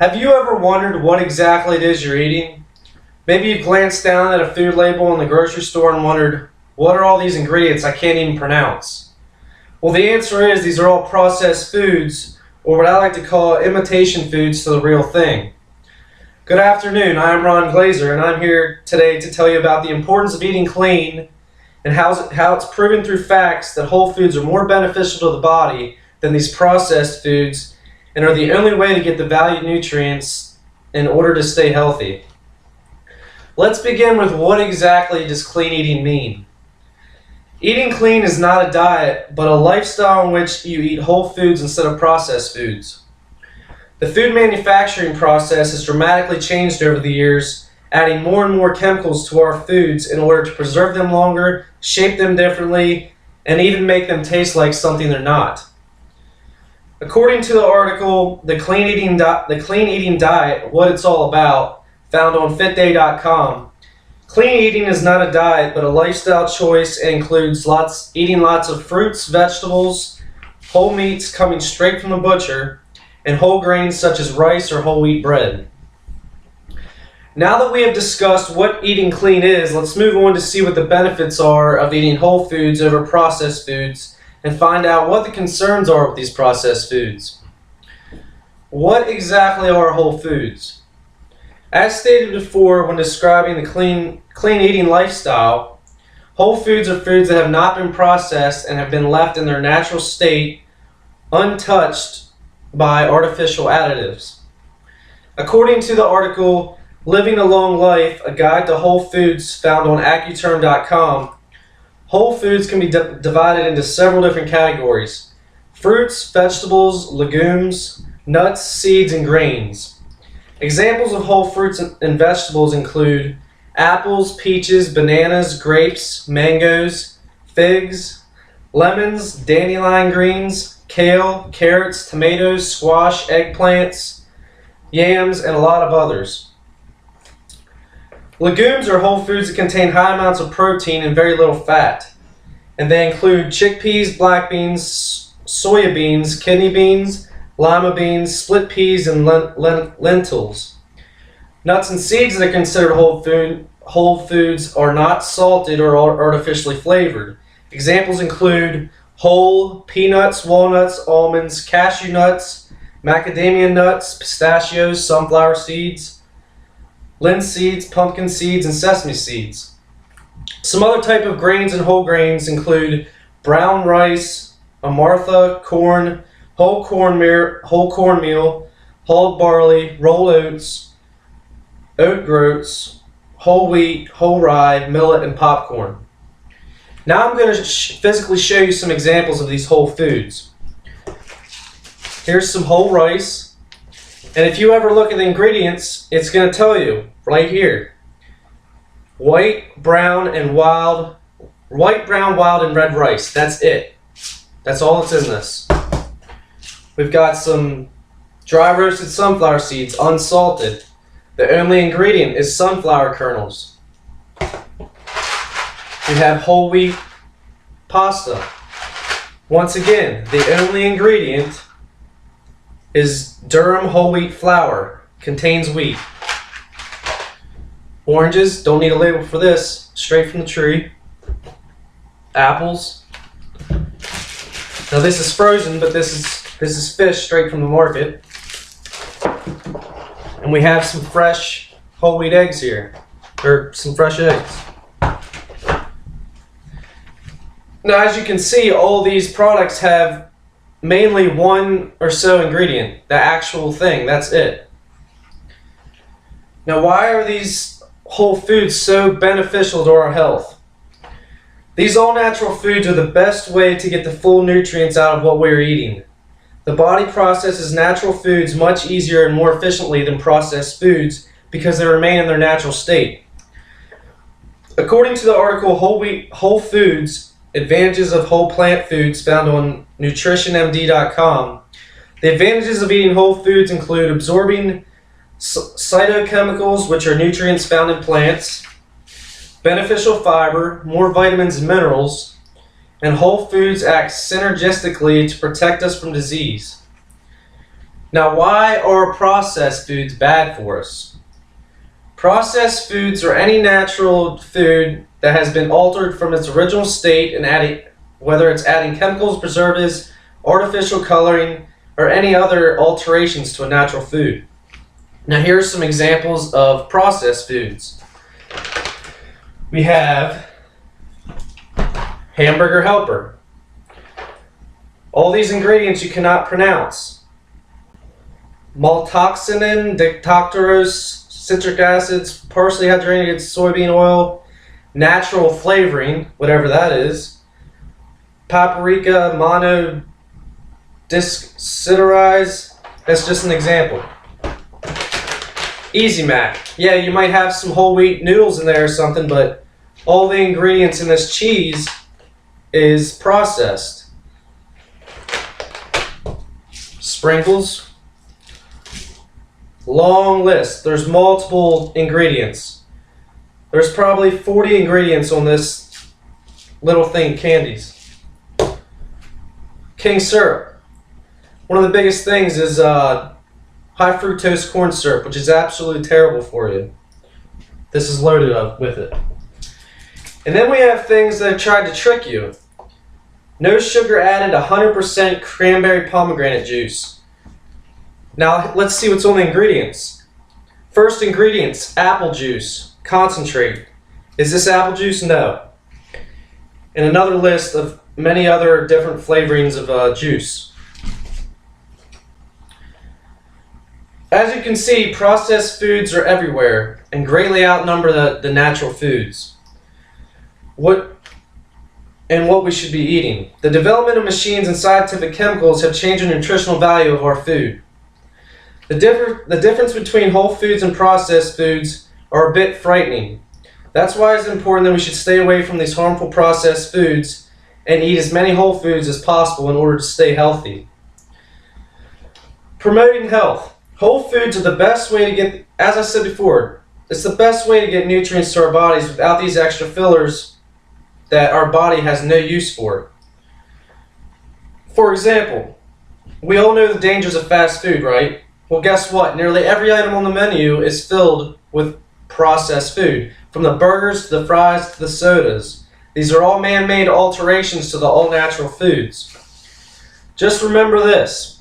Have you ever wondered what exactly it is you're eating? Maybe you've glanced down at a food label in the grocery store and wondered, what are all these ingredients I can't even pronounce? Well, the answer is these are all processed foods, or what I like to call imitation foods to the real thing. Good afternoon, I'm Ron Glazer, and I'm here today to tell you about the importance of eating clean and how it's proven through facts that whole foods are more beneficial to the body than these processed foods and are the only way to get the valued nutrients in order to stay healthy. Let's begin with what exactly does clean eating mean? Eating clean is not a diet, but a lifestyle in which you eat whole foods instead of processed foods. The food manufacturing process has dramatically changed over the years, adding more and more chemicals to our foods in order to preserve them longer, shape them differently, and even make them taste like something they're not. According to the article, The Clean Eating Diet, What It's All About, found on fitday.com, clean eating is not a diet, but a lifestyle choice and includes eating lots of fruits, vegetables, whole meats coming straight from the butcher, and whole grains such as rice or whole wheat bread. Now that we have discussed what eating clean is, let's move on to see what the benefits are of eating whole foods over processed foods and find out what the concerns are with these processed foods. What exactly are whole foods? As stated before when describing the clean eating lifestyle, whole foods are foods that have not been processed and have been left in their natural state, untouched by artificial additives. According to the article, Living a Long Life, A Guide to Whole Foods, found on Accuterm.com, whole foods can be divided into several different categories: fruits, vegetables, legumes, nuts, seeds, and grains. Examples of whole fruits and vegetables include apples, peaches, bananas, grapes, mangoes, figs, lemons, dandelion greens, kale, carrots, tomatoes, squash, eggplants, yams, and a lot of others. Legumes are whole foods that contain high amounts of protein and very little fat, and they include chickpeas, black beans, soya beans, kidney beans, lima beans, split peas, and lentils. Nuts and seeds that are considered whole foods are not salted or artificially flavored. Examples include whole peanuts, walnuts, almonds, cashew nuts, macadamia nuts, pistachios, sunflower seeds, linseeds, pumpkin seeds, and sesame seeds. Some other type of grains and whole grains include brown rice, amartha, corn, whole cornmeal, hulled barley, rolled oats, oat groats, whole wheat, whole rye, millet, and popcorn. Now I'm going to physically show you some examples of these whole foods. Here's some whole rice. And if you ever look at the ingredients, it's going to tell you right here: white, brown, wild, and red rice. That's it. That's all that's in this. We've got some dry roasted sunflower seeds, unsalted. The only ingredient is sunflower kernels. We have whole wheat pasta. Once again, the only ingredient is durum whole wheat flour, contains wheat. Oranges, don't need a label for this, straight from the tree. Apples. Now this is frozen, but this is fish straight from the market. And we have some fresh whole wheat eggs here, or some fresh eggs. Now as you can see, all these products have mainly one or so ingredient, the actual thing, that's it. Now why are these whole foods so beneficial to our health? These all-natural foods are the best way to get the full nutrients out of what we're eating. The body processes natural foods much easier and more efficiently than processed foods because they remain in their natural state. According to the article Whole Foods, Advantages of Whole Plant Foods, found on nutritionmd.com, the advantages of eating whole foods include absorbing phytochemicals, which are nutrients found in plants, beneficial fiber, more vitamins and minerals, and whole foods act synergistically to protect us from disease. Now, why are processed foods bad for us? Processed foods are any natural food that has been altered from its original state and whether it's adding chemicals, preservatives, artificial coloring, or any other alterations to a natural food. Now, here are some examples of processed foods. We have hamburger helper. All these ingredients you cannot pronounce. Maltoxinin, dictocurose, citric acids, partially hydrogenated soybean oil, natural flavoring, whatever that is, paprika, monodisciterize. That's just an example. Easy Mac. Yeah, you might have some whole wheat noodles in there or something, but all the ingredients in this cheese is processed. Sprinkles. Long list. There's multiple ingredients. There's probably 40 ingredients on this little thing, candies. King syrup. One of the biggest things is high fructose corn syrup, which is absolutely terrible for you. This is loaded up with it. And then we have things that have tried to trick you. No sugar added, 100% cranberry pomegranate juice. Now let's see what's on the ingredients. First ingredients, apple juice, concentrate. Is this apple juice? No. And another list of many other different flavorings of juice. As you can see, processed foods are everywhere and greatly outnumber the natural foods. What we should be eating. The development of machines and scientific chemicals have changed the nutritional value of our food. The difference between whole foods and processed foods are a bit frightening. That's why it's important that we should stay away from these harmful processed foods and eat as many whole foods as possible in order to stay healthy. Promoting health. Whole foods are the best way to get, as I said before, it's the best way to get nutrients to our bodies without these extra fillers that our body has no use for. For example, we all know the dangers of fast food, right? Well, guess what? Nearly every item on the menu is filled with processed food, from the burgers to the fries to the sodas. These are all man-made alterations to the all-natural foods. Just remember this.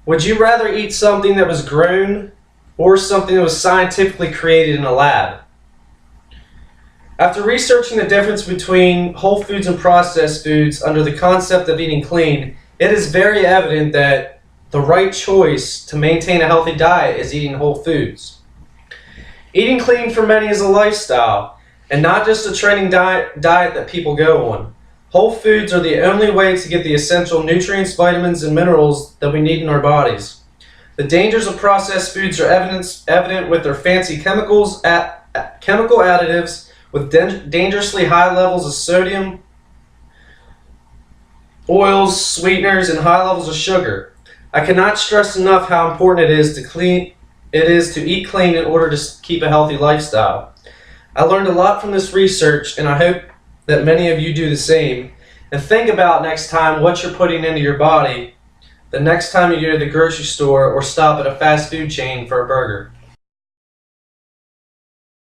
Would you rather eat something that was grown or something that was scientifically created in a lab? After researching the difference between whole foods and processed foods under the concept of eating clean, it is very evident that the right choice to maintain a healthy diet is eating whole foods. Eating clean for many is a lifestyle, and not just a training diet that people go on. Whole foods are the only way to get the essential nutrients, vitamins, and minerals that we need in our bodies. The dangers of processed foods are evident with their fancy chemical additives, with dangerously high levels of sodium, oils, sweeteners, and high levels of sugar. I cannot stress enough how important it is to eat clean in order to keep a healthy lifestyle. I learned a lot from this research, and I hope that many of you do the same. And think about next time what you're putting into your body the next time you go to the grocery store or stop at a fast food chain for a burger.